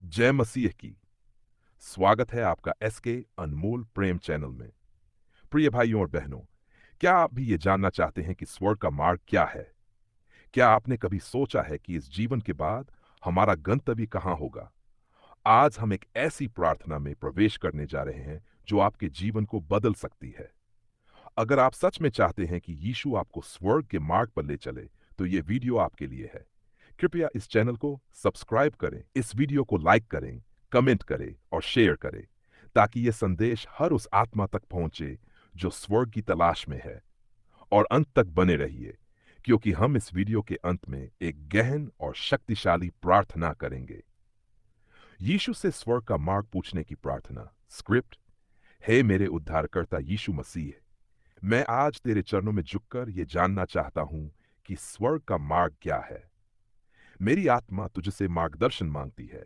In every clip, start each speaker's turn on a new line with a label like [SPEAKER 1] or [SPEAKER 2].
[SPEAKER 1] जय मसीह की। स्वागत है आपका एसके अनमोल प्रेम चैनल में। प्रिय भाइयों और बहनों, क्या आप भी ये जानना चाहते हैं कि स्वर्ग का मार्ग क्या है? क्या आपने कभी सोचा है कि इस जीवन के बाद हमारा गंतव्य कहाँ होगा? आज हम एक ऐसी प्रार्थना में प्रवेश करने जा रहे हैं जो आपके जीवन को बदल सकती है। अगर आप सच में चाहते हैं कि यीशु आपको स्वर्ग के मार्ग पर ले चले, तो ये वीडियो आपके लिए है। कृपया इस चैनल को सब्सक्राइब करें, इस वीडियो को लाइक करें, कमेंट करें और शेयर करें, ताकि ये संदेश हर उस आत्मा तक पहुंचे जो स्वर्ग की तलाश में है। और अंत तक बने रहिए, क्योंकि हम इस वीडियो के अंत में एक गहन और शक्तिशाली प्रार्थना करेंगे। यीशु से स्वर्ग का मार्ग पूछने की प्रार्थना। स्क्रिप्ट: हे मेरे उद्धारकर्ता यीशु मसीह, मैं आज तेरे चरणों में झुककर ये जानना चाहता हूं कि स्वर्ग का मार्ग क्या है। मेरी आत्मा तुझसे मार्गदर्शन मांगती है,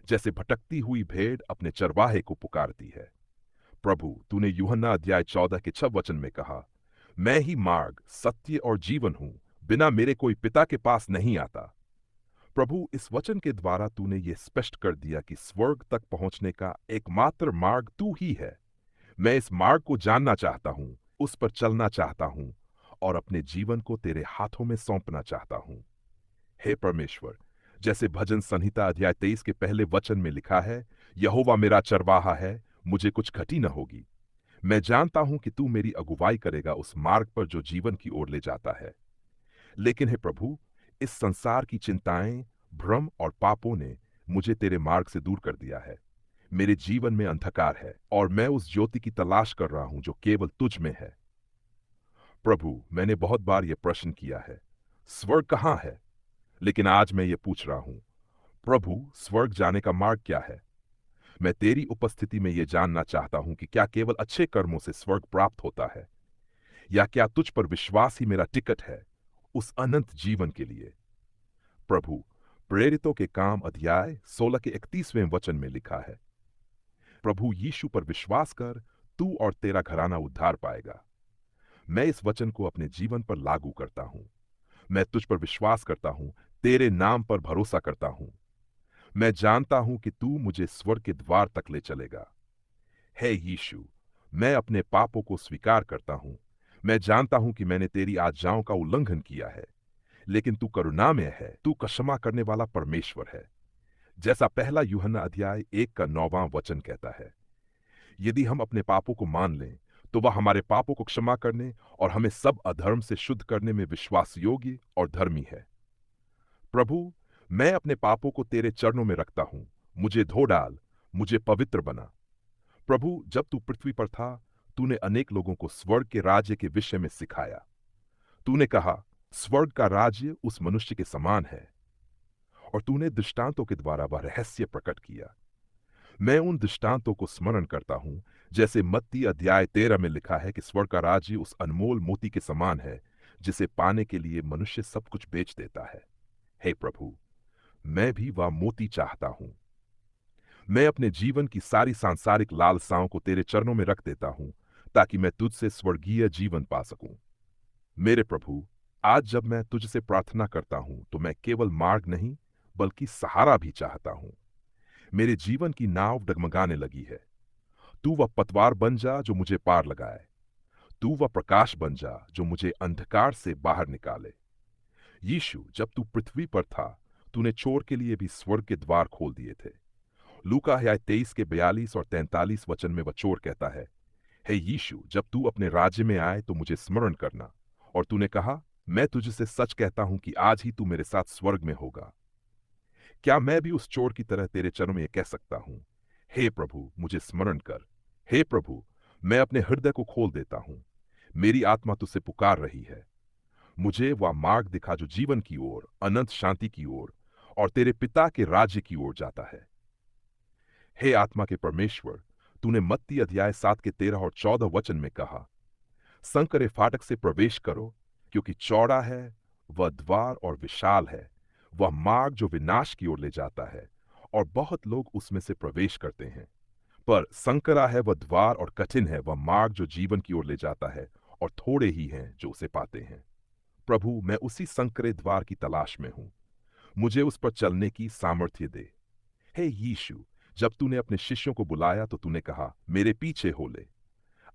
[SPEAKER 1] जैसे भटकती हुई भेड़ अपने चरवाहे को पुकारती है। प्रभु, तूने यूहन्ना अध्याय 14 के 6 वचन में कहा, मैं ही मार्ग, सत्य और जीवन हूं, बिना मेरे कोई पिता के पास नहीं आता। प्रभु, इस वचन के द्वारा तूने ये स्पष्ट कर दिया कि स्वर्ग तक पहुंचने का एकमात्र मार्ग तू ही है। मैं इस मार्ग को जानना चाहता हूं, उस पर चलना चाहता हूं और अपने जीवन को तेरे हाथों में सौंपना चाहता हूं। हे परमेश्वर, जैसे भजन संहिता अध्याय 23 के पहले वचन में लिखा है, यहोवा मेरा चरवाहा है, मुझे कुछ घटी न होगी। मैं जानता हूं कि तू मेरी अगुवाई करेगा उस मार्ग पर जो जीवन की ओर ले जाता है। लेकिन हे प्रभु, इस संसार की चिंताएं, भ्रम और पापों ने मुझे तेरे मार्ग से दूर कर दिया है। मेरे जीवन में अंधकार है और मैं उस ज्योति की तलाश कर रहा हूं जो केवल तुझ में है। प्रभु, मैंने बहुत बार यह प्रश्न किया है, स्वर्ग कहाँ है? लेकिन आज मैं ये पूछ रहा हूं, प्रभु, स्वर्ग जाने का मार्ग क्या है? मैं तेरी उपस्थिति में यह जानना चाहता हूं कि क्या केवल अच्छे कर्मों से स्वर्ग प्राप्त होता है, या क्या तुझ पर विश्वास ही मेरा टिकट है उस अनंत जीवन के लिए। प्रभु, प्रेरितों के काम अध्याय 16 के 31वें वचन में लिखा है, प्रभु यीशु पर विश्वास कर, तू और तेरा घराना उद्धार पाएगा। मैं इस वचन को अपने जीवन पर लागू करता हूं। मैं तुझ पर विश्वास करता हूं, तेरे नाम पर भरोसा करता हूं। मैं जानता हूं कि तू मुझे स्वर्ग के द्वार तक ले चलेगा। हे यीशु, मैं अपने पापों को स्वीकार करता हूं। मैं जानता हूं कि मैंने तेरी आज्ञाओं का उल्लंघन किया है, लेकिन तू करुणामय है, तू क्षमा करने वाला परमेश्वर है। जैसा पहला यूहन्ना अध्याय 1 का 9वां वचन कहता है, यदि हम अपने पापों को मान लें, तो वह हमारे पापों को क्षमा करने और हमें सब अधर्म से शुद्ध करने में विश्वास योग्य और धर्मी है। प्रभु, मैं अपने पापों को तेरे चरणों में रखता हूं। मुझे धो डाल, मुझे पवित्र बना। प्रभु, जब तू पृथ्वी पर था, तूने अनेक लोगों को स्वर्ग के राज्य के विषय में सिखाया। तूने कहा, स्वर्ग का राज्य उस मनुष्य के समान है, और तूने दृष्टांतों के द्वारा वह रहस्य प्रकट किया। मैं उन दृष्टांतों को स्मरण करता हूं, जैसे मत्ती अध्याय 13 में लिखा है कि स्वर्ग का राज्य उस अनमोल मोती के समान है, जिसे पाने के लिए मनुष्य सब कुछ बेच देता है। हे प्रभु, मैं भी वह मोती चाहता हूं। मैं अपने जीवन की सारी सांसारिक लालसाओं को तेरे चरणों में रख देता हूं, ताकि मैं तुझसे स्वर्गीय जीवन पा सकूं। मेरे प्रभु, आज जब मैं तुझसे प्रार्थना करता हूं, तो मैं केवल मार्ग नहीं, बल्कि सहारा भी चाहता हूं। मेरे जीवन की नाव डगमगाने लगी है। तू वह पतवार बन जा जो मुझे पार लगाए। तू वह प्रकाश बन जा जो मुझे अंधकार से बाहर निकाले। यीशु, जब तू पृथ्वी पर था, तूने चोर के लिए भी स्वर्ग के द्वार खोल दिए थे। लूका अध्याय 23 के 42 और 43 वचन में वह चोर कहता है, हे यीशु, जब तू अपने राज्य में आए तो मुझे स्मरण करना। और तूने कहा, मैं तुझसे सच कहता हूं कि आज ही तू मेरे साथ स्वर्ग में होगा। क्या मैं भी उस चोर की तरह तेरे चरणों में कह सकता हूं, हे प्रभु, मुझे स्मरण कर। हे प्रभु, मैं अपने हृदय को खोल देता हूं। मेरी आत्मा तुझसे पुकार रही है। मुझे वह मार्ग दिखा जो जीवन की ओर, अनंत शांति की ओर और तेरे पिता के राज्य की ओर जाता है। हे आत्मा के परमेश्वर, तूने मत्ती अध्याय 7 के 13 और 14 वचन में कहा, संकरे फाटक से प्रवेश करो, क्योंकि चौड़ा है वह द्वार और विशाल है वह मार्ग जो विनाश की ओर ले जाता है, और बहुत लोग उसमें से प्रवेश करते हैं। पर संकरा है वह द्वार और कठिन है वह मार्ग जो जीवन की ओर ले जाता है, और थोड़े ही हैं जो उसे पाते हैं। प्रभु, मैं उसी संकरे द्वार की तलाश में हूं। मुझे उस पर चलने की सामर्थ्य दे। हे यीशु, जब तूने अपने शिष्यों को बुलाया तो तूने कहा, मेरे पीछे हो ले।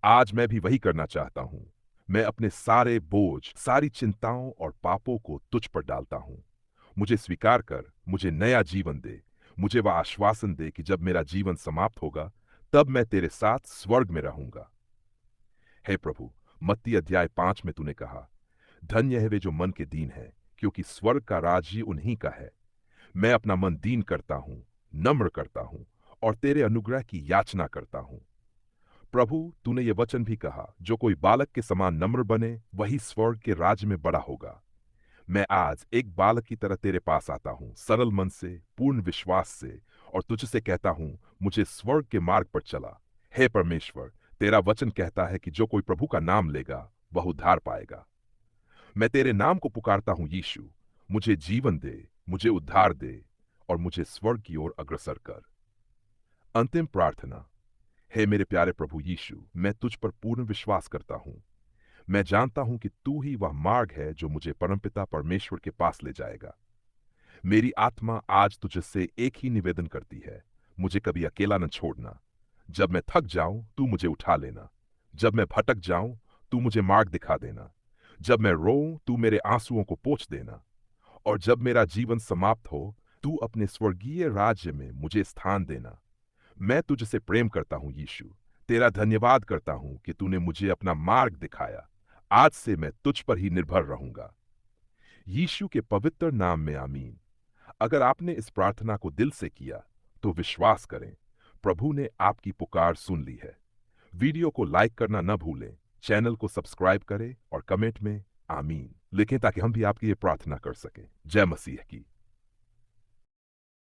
[SPEAKER 1] आज मैं भी वही करना चाहता हूं। मैं अपने सारे बोझ, सारी चिंताओं और पापों को तुझ पर डालता हूं। मुझे स्वीकार कर, मुझे नया जीवन दे। मुझे वह आश्वासन दे कि जब मेरा जीवन समाप्त होगा, तब मैं तेरे साथ स्वर्ग में रहूंगा। हे प्रभु, मत्ती अध्याय 5 में तूने कहा, धन्य है वे जो मन के दीन हैं, क्योंकि स्वर्ग का राज्य उन्हीं का है। मैं अपना मन दीन करता हूं, नम्र करता हूं और तेरे अनुग्रह की याचना करता हूं। प्रभु, तूने ये वचन भी कहा, जो कोई बालक के समान नम्र बने, वही स्वर्ग के राज्य में बड़ा होगा। मैं आज एक बालक की तरह तेरे पास आता हूं, सरल मन से, पूर्ण विश्वास से, और तुझसे कहता हूं, मुझे स्वर्ग के मार्ग पर चला। हे परमेश्वर, तेरा वचन कहता है कि जो कोई प्रभु का नाम लेगा, वह उद्धार पाएगा। मैं तेरे नाम को पुकारता हूं यीशु। मुझे जीवन दे, मुझे उद्धार दे और मुझे स्वर्ग की ओर अग्रसर कर। अंतिम प्रार्थना। हे मेरे प्यारे प्रभु यीशु, मैं तुझ पर पूर्ण विश्वास करता हूं। मैं जानता हूं कि तू ही वह मार्ग है जो मुझे परमपिता परमेश्वर के पास ले जाएगा। मेरी आत्मा आज तुझसे एक ही निवेदन करती है, मुझे कभी अकेला न छोड़ना। जब मैं थक जाऊं, तू मुझे उठा लेना। जब मैं भटक जाऊं, तू मुझे मार्ग दिखा देना। जब मैं रोऊं, तू मेरे आंसुओं को पोंछ देना। और जब मेरा जीवन समाप्त हो, तू अपने स्वर्गीय राज्य में मुझे स्थान देना। मैं तुझसे प्रेम करता हूं यीशु। तेरा धन्यवाद करता हूं कि तूने मुझे अपना मार्ग दिखाया। आज से मैं तुझ पर ही निर्भर रहूंगा। यीशु के पवित्र नाम में आमीन। अगर आपने इस प्रार्थना को दिल से किया, तो विश्वास करें, प्रभु ने आपकी पुकार सुन ली है। वीडियो को लाइक करना न भूलें, चैनल को सब्सक्राइब करें और कमेंट में आमीन लिखें ताकि हम भी आपकी ये प्रार्थना कर सकें। जय मसीह की।